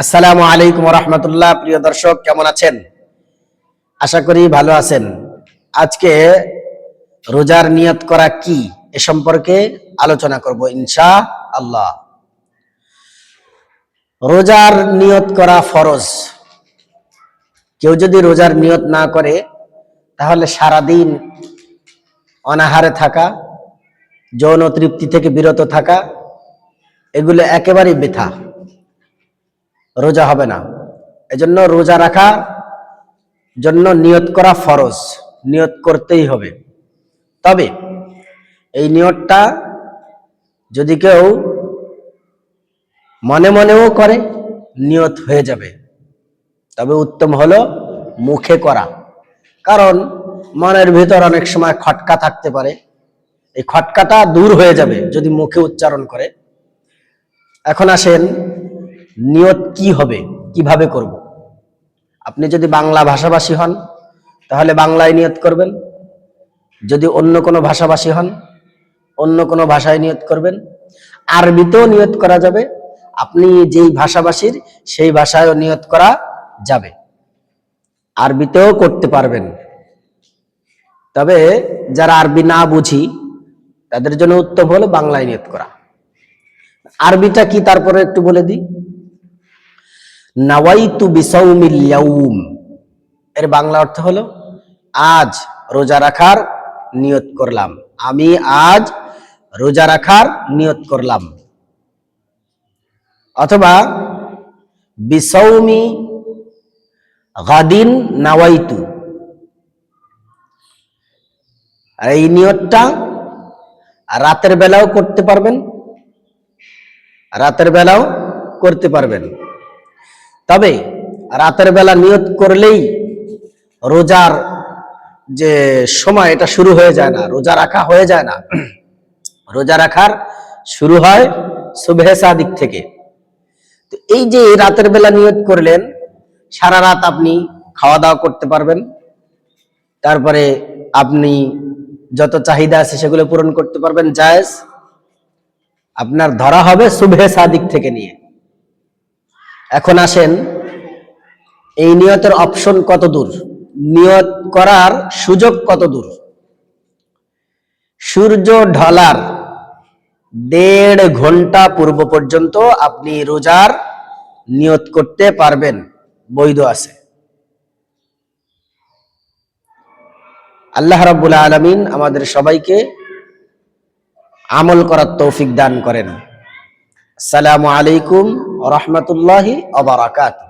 আসসালামু আলাইকুম ওয়া রাহমাতুল্লাহ। প্রিয় দর্শক, কেমন আছেন? আশা করি ভালো আছেন। আজকে রোজার নিয়ত করা কি এ সম্পর্কে আলোচনা করব ইনশাআল্লাহ। রোজার নিয়ত করা ফরজ। কেউ যদি রোজার নিয়ত না করে তাহলে সারাদিন অনাহারে থাকা, যৌন তৃপ্তি থেকে বিরত থাকা, এগুলো একেবারেই বৃথা, রোজা হবে না। এজন্য রোজা রাখা জন্য নিয়ত করা ফরজ, নিয়ত করতেই হবে। তবে এই নিয়তটা যদি কেউ মনে মনেও করে নিয়ত হয়ে যাবে, তবে উত্তম হলো মুখে করা। কারণ মনের ভিতর অনেক সময় খটকা থাকতে পারে, এই খটকাটা দূর হয়ে যাবে যদি মুখে উচ্চারণ করে। এখন আসেন, নিয়ত কি হবে, কিভাবে করব। আপনি যদি বাংলা ভাষাভাষী হন তাহলে বাংলায় নিয়ত করবেন, যদি অন্য কোনো ভাষাভাষী হন অন্য কোনো ভাষায় নিয়ত করবেন। আরবিতেও নিয়ত করা যাবে, আপনি যেই ভাষাভাষীর সেই ভাষায়ও নিয়ত করা যাবে, আরবিতেও করতে পারবেন। তবে যারা আরবি না বুঝি তাদের জন্য উত্তম হলো বাংলায় নিয়ত করা। আরবিটা কি তারপরে একটু বলে দিই। নাওয়াইতু বিসাউমিল ইয়াউম, এর বাংলা অর্থ হলো আজ রোজা রাখার নিয়ত করলাম, আমি আজ রোজা রাখার নিয়ত করলাম। অথবা বিসাউমি গাদিন নাওয়াইতু, আর এই নিয়তটা রাতের বেলাও করতে পারবেন, রাতের বেলাও করতে পারবেন। তবে রাতের বেলা নিয়ত করলেই রোজার যে সময় এটা শুরু হয়ে যায় না, রোজা রাখা হয়ে যায় না। রোজা রাখার শুরু হয় সুবহে সাদিক থেকে। তো এই যে রাতের বেলা নিয়ত করলেন, সারা রাত আপনি খাওয়া দাওয়া করতে পারবেন, তারপরে আপনি যত চাহিদা আছে সেগুলো পূরণ করতে পারবেন, জায়েজ। আপনার ধরা হবে সুবহে সাদিক থেকে নিয়ে। এখন আসেন, এই নিয়তের অপশন কত দূর, নিয়ত করার সুযোগ কত দূর। সূর্য ঢলার 1.5 ঘন্টা পূর্ব পর্যন্ত আপনি রোজার নিয়ত করতে পারবেন, বৈধ আছে। আল্লাহ রাব্বুল আলামিন আমাদের সবাইকে আমল করার তৌফিক দান করেন। আসসালামু আলাইকুম ওয়া রাহমাতুল্লাহি ওয়া বারাকাতুহু।